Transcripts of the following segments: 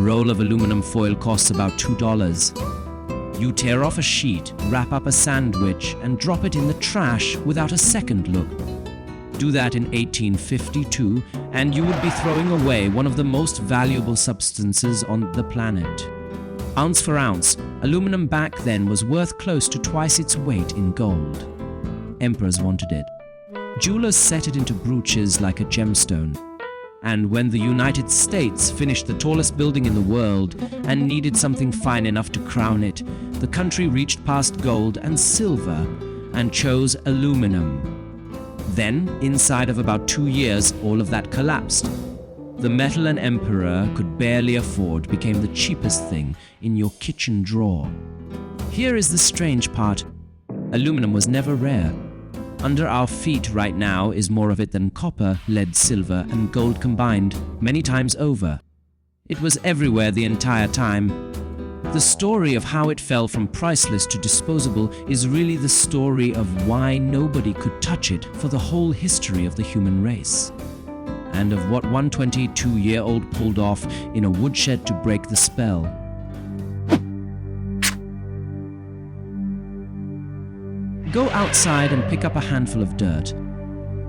roll of aluminum foil costs about $2. You tear off a sheet, wrap up a sandwich, and drop it in the trash without a second look. Do that in 1852, and you would be throwing away one of the most valuable substances on the planet. Ounce for ounce, aluminum back then was worth close to twice its weight in gold. Emperors wanted it. Jewelers set it into brooches like a gemstone. And when the United States finished the tallest building in the world and needed something fine enough to crown it, the country reached past gold and silver and chose aluminum. Then, inside of about 2 years, all of that collapsed. The metal an emperor could barely afford became the cheapest thing in your kitchen drawer. Here is the strange part. Aluminum was never rare. Under our feet right now is more of it than copper, lead, silver, and gold combined, many times over. It was everywhere the entire time. The story of how it fell from priceless to disposable is really the story of why nobody could touch it for the whole history of the human race. And of what one 22-year-old pulled off in a woodshed to break the spell. Go outside and pick up a handful of dirt.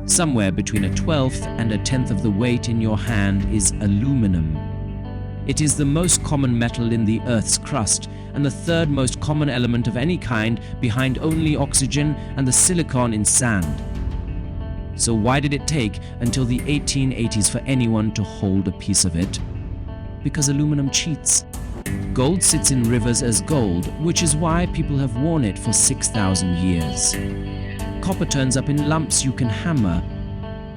Somewhere between 1/12 and 1/10 of the weight in your hand is aluminum. It is the most common metal in the Earth's crust and the third most common element of any kind behind only oxygen and the silicon in sand. So why did it take until the 1880s for anyone to hold a piece of it? Because aluminum cheats. Gold sits in rivers as gold, which is why people have worn it for 6,000 years. Copper turns up in lumps you can hammer.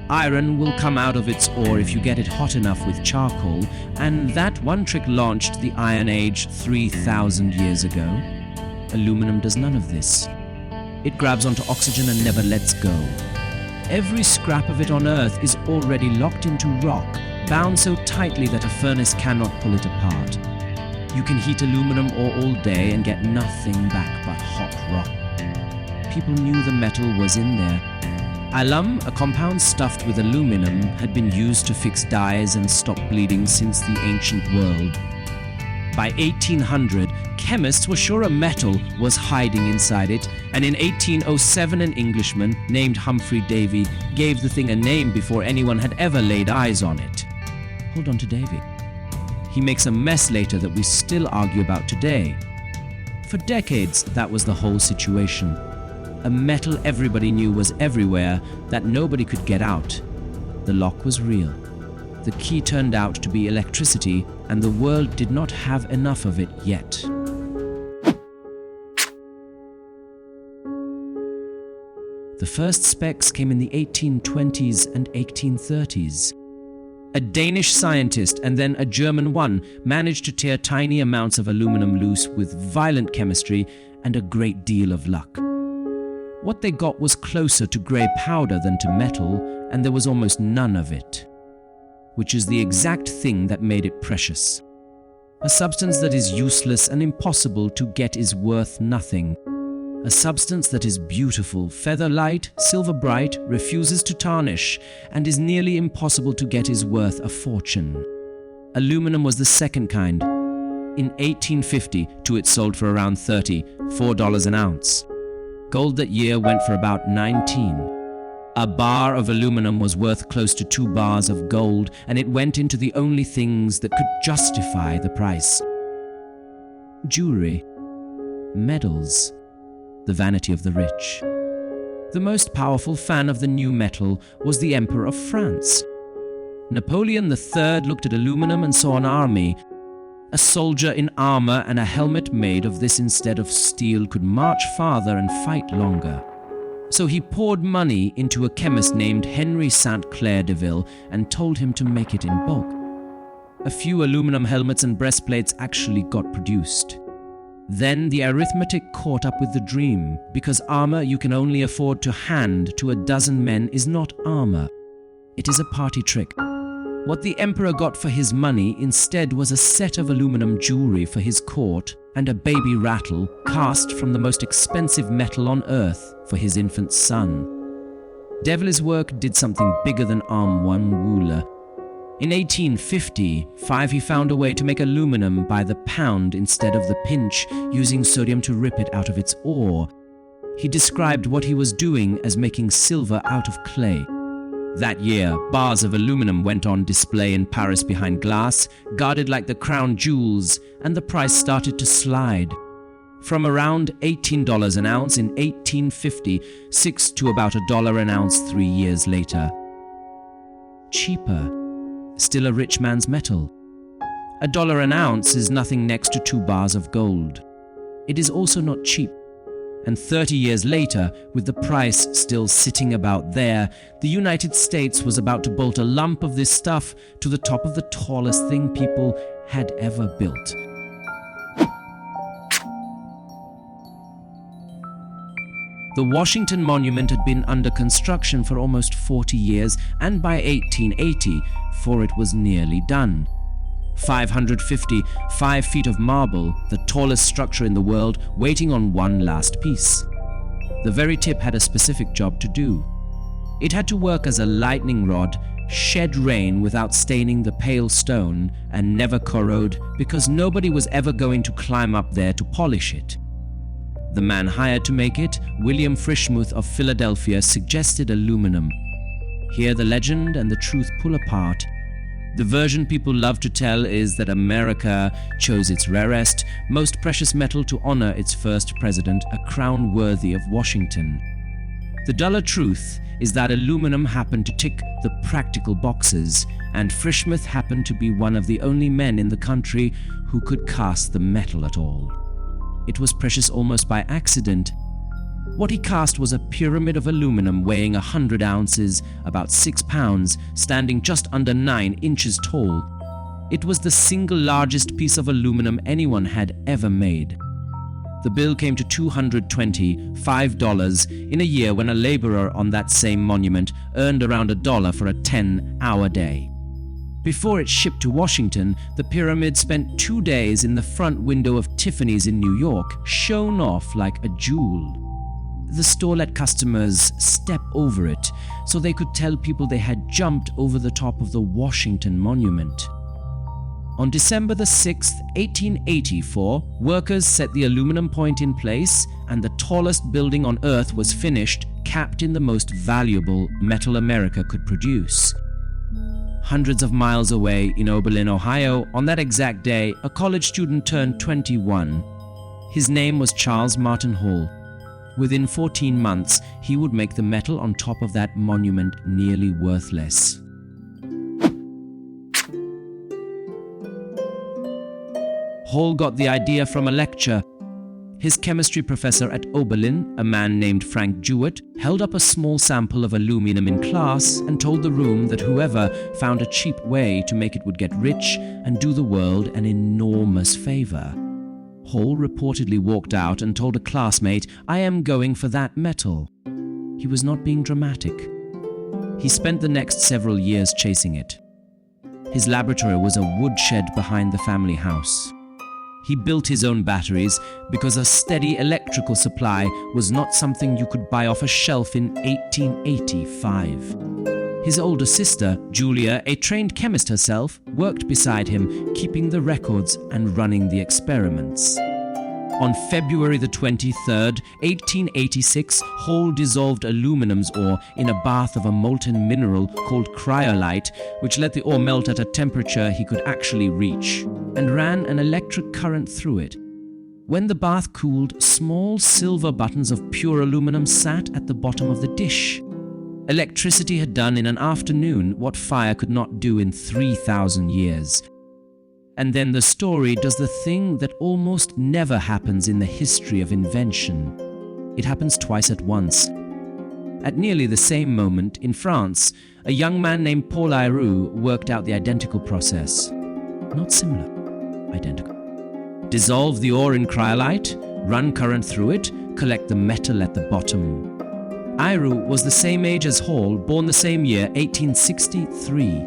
Iron will come out of its ore if you get it hot enough with charcoal, and that one trick launched the Iron Age 3,000 years ago. Aluminum does none of this. It grabs onto oxygen and never lets go. Every scrap of it on Earth is already locked into rock, bound so tightly that a furnace cannot pull it apart. You can heat aluminum ore all day and get nothing back but hot rock. People knew the metal was in there. Alum, a compound stuffed with aluminum, had been used to fix dyes and stop bleeding since the ancient world. By 1800, chemists were sure a metal was hiding inside it, and in 1807 an Englishman named Humphrey Davy gave the thing a name before anyone had ever laid eyes on it. Hold on to Davy. He makes a mess later that we still argue about today. For decades, that was the whole situation. A metal everybody knew was everywhere that nobody could get out. The lock was real. The key turned out to be electricity, and the world did not have enough of it yet. The first specs came in the 1820s and 1830s. A Danish scientist and then a German one managed to tear tiny amounts of aluminum loose with violent chemistry and a great deal of luck. What they got was closer to grey powder than to metal, and there was almost none of it, which is the exact thing that made it precious. A substance that is useless and impossible to get is worth nothing. A substance that is beautiful, feather-light, silver-bright, refuses to tarnish, and is nearly impossible to get is worth a fortune. Aluminum was the second kind. In 1850, it sold for around $4 an ounce. Gold that year went for about 19. A bar of aluminum was worth close to 2 bars of gold, and it went into the only things that could justify the price. Jewelry, medals, the vanity of the rich. The most powerful fan of the new metal was the Emperor of France. Napoleon III looked at aluminum and saw an army. A soldier in armor and a helmet made of this instead of steel could march farther and fight longer. So he poured money into a chemist named Henry St. Clair de Ville and told him to make it in bulk. A few aluminum helmets and breastplates actually got produced. Then the arithmetic caught up with the dream, because armor you can only afford to hand to a dozen men is not armor. It is a party trick. What the emperor got for his money instead was a set of aluminum jewelry for his court and a baby rattle cast from the most expensive metal on earth for his infant son. Devili's work did something bigger than arm one ruler. In 1855, he found a way to make aluminum by the pound instead of the pinch, using sodium to rip it out of its ore. He described what he was doing as making silver out of clay. That year, bars of aluminum went on display in Paris behind glass, guarded like the crown jewels, and the price started to slide. From around $18 an ounce in 1856 to about $1 an ounce 3 years later. Cheaper. Still a rich man's metal. $1 an ounce is nothing next to 2 bars of gold. It is also not cheap. And 30 years later, with the price still sitting about there, the United States was about to bolt a lump of this stuff to the top of the tallest thing people had ever built. The Washington Monument had been under construction for almost 40 years, and by 1880, for it was nearly done. 555 feet of marble, the tallest structure in the world, waiting on one last piece. The very tip had a specific job to do. It had to work as a lightning rod, shed rain without staining the pale stone, and never corrode, because nobody was ever going to climb up there to polish it. The man hired to make it, William Frischmuth of Philadelphia, suggested aluminum. Here the legend and the truth pull apart. The version people love to tell is that America chose its rarest, most precious metal to honor its first president, a crown worthy of Washington. The duller truth is that aluminum happened to tick the practical boxes, and Frischmuth happened to be one of the only men in the country who could cast the metal at all. It was precious almost by accident. What he cast was a pyramid of aluminum weighing 100 ounces, about 6 pounds, standing just under 9 inches tall. It was the single largest piece of aluminum anyone had ever made. The bill came to $225 in a year when a laborer on that same monument earned around $1 for a 10-hour day. Before it shipped to Washington, the pyramid spent 2 days in the front window of Tiffany's in New York, shown off like a jewel. The store let customers step over it so they could tell people they had jumped over the top of the Washington Monument. On December the 6th, 1884, workers set the aluminum point in place, and the tallest building on Earth was finished, capped in the most valuable metal America could produce. Hundreds of miles away in Oberlin, Ohio, on that exact day, a college student turned 21. His name was Charles Martin Hall. Within 14 months, he would make the metal on top of that monument nearly worthless. Hall got the idea from a lecture. His chemistry professor at Oberlin, a man named Frank Jewett, held up a small sample of aluminum in class and told the room that whoever found a cheap way to make it would get rich and do the world an enormous favor. Hall reportedly walked out and told a classmate, "I am going for that metal." He was not being dramatic. He spent the next several years chasing it. His laboratory was a woodshed behind the family house. He built his own batteries because a steady electrical supply was not something you could buy off a shelf in 1885. His older sister, Julia, a trained chemist herself, worked beside him, keeping the records and running the experiments. On February the 23rd, 1886, Hall dissolved aluminum's ore in a bath of a molten mineral called cryolite, which let the ore melt at a temperature he could actually reach, and ran an electric current through it. When the bath cooled, small silver buttons of pure aluminum sat at the bottom of the dish. Electricity had done in an afternoon what fire could not do in 3,000 years. And then the story does the thing that almost never happens in the history of invention. It happens twice at once. At nearly the same moment, in France, a young man named Paul Ayroux worked out the identical process. Not similar, identical. Dissolve the ore in cryolite, run current through it, collect the metal at the bottom. Ayroux was the same age as Hall, born the same year, 1863.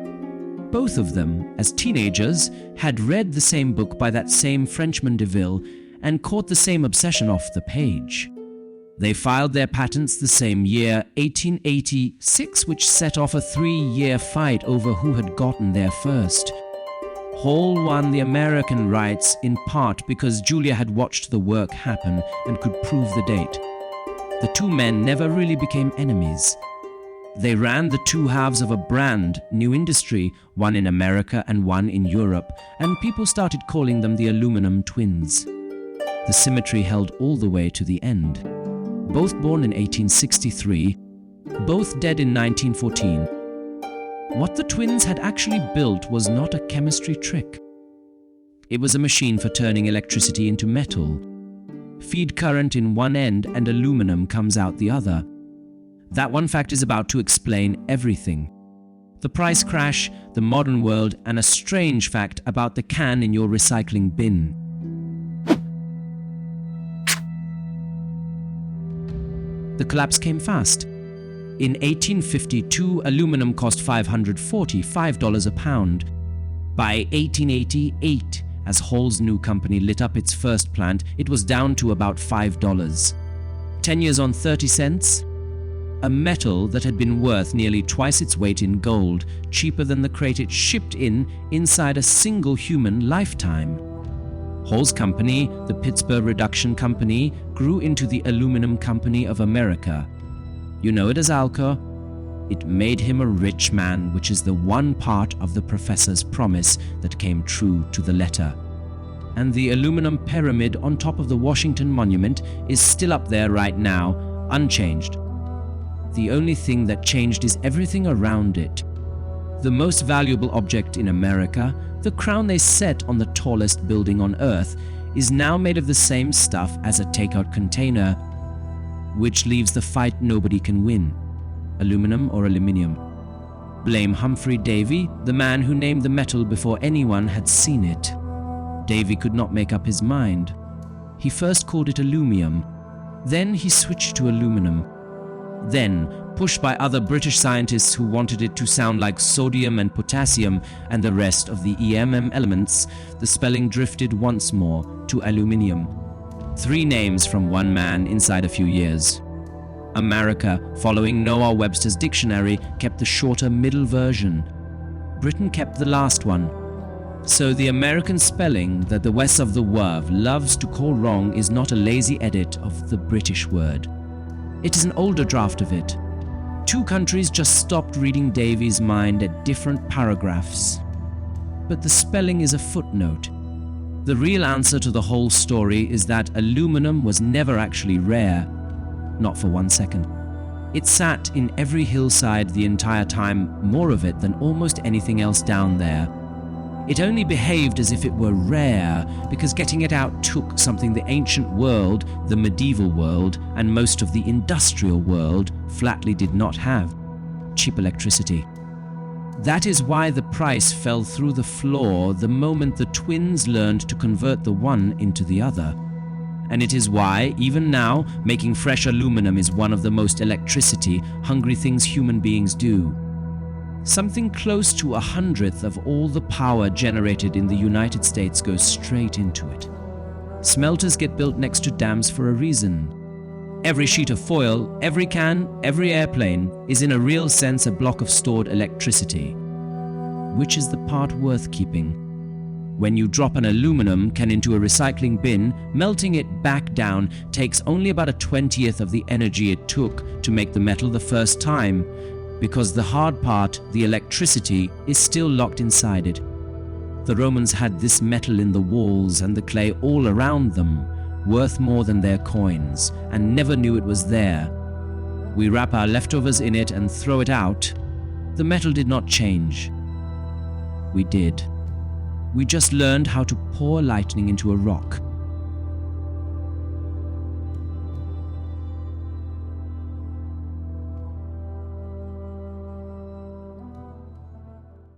Both of them, as teenagers, had read the same book by that same Frenchman Deville and caught the same obsession off the page. They filed their patents the same year, 1886, which set off a 3-year fight over who had gotten there first. Hall won the American rights in part because Julia had watched the work happen and could prove the date. The two men never really became enemies. They ran the two halves of a brand new industry, one in America and one in Europe, and people started calling them the aluminum twins. The symmetry held all the way to the end. Both born in 1863, both dead in 1914. What the twins had actually built was not a chemistry trick. It was a machine for turning electricity into metal. Feed current in one end and aluminum comes out the other. That one fact is about to explain everything. The price crash, the modern world, and a strange fact about the can in your recycling bin. The collapse came fast. In 1852, aluminum cost $545 a pound. By 1888, as Hall's new company lit up its first plant, it was down to about $5. 10 years on 30 cents? A metal that had been worth nearly twice its weight in gold, cheaper than the crate it shipped in inside a single human lifetime. Hall's company, the Pittsburgh Reduction Company, grew into the Aluminum Company of America. You know it as Alco. It made him a rich man, which is the one part of the professor's promise that came true to the letter. And the aluminum pyramid on top of the Washington Monument is still up there right now, unchanged. The only thing that changed is everything around it. The most valuable object in America, the crown they set on the tallest building on Earth, is now made of the same stuff as a takeout container, which leaves the fight nobody can win. Aluminum or aluminium. Blame Humphrey Davy, the man who named the metal before anyone had seen it. Davy could not make up his mind. He first called it alumium. Then he switched to aluminum. Then, pushed by other British scientists who wanted it to sound like sodium and potassium and the rest of the EMM elements, the spelling drifted once more to aluminium. 3 names from one man inside a few years. America, following Noah Webster's dictionary, kept the shorter middle version. Britain kept the last one. So the American spelling that the West of the World loves to call wrong is not a lazy edit of the British word. It is an older draft of it. 2 countries just stopped reading Davy's mind at different paragraphs. But the spelling is a footnote. The real answer to the whole story is that aluminum was never actually rare. Not for 1 second. It sat in every hillside the entire time, more of it than almost anything else down there. It only behaved as if it were rare because getting it out took something the ancient world, the medieval world, and most of the industrial world flatly did not have: cheap electricity. That is why the price fell through the floor the moment the twins learned to convert the one into the other. And it is why, even now, making fresh aluminum is one of the most electricity-hungry things human beings do. Something close to 1/100th of all the power generated in the United States goes straight into it. Smelters get built next to dams for a reason. Every sheet of foil, every can, every airplane is in a real sense a block of stored electricity. Which is the part worth keeping? When you drop an aluminum can into a recycling bin, melting it back down takes only about 1/20th of the energy it took to make the metal the first time, because the hard part, the electricity, is still locked inside it. The Romans had this metal in the walls and the clay all around them, worth more than their coins, and never knew it was there. We wrap our leftovers in it and throw it out. The metal did not change. We did. We just learned how to pour lightning into a rock.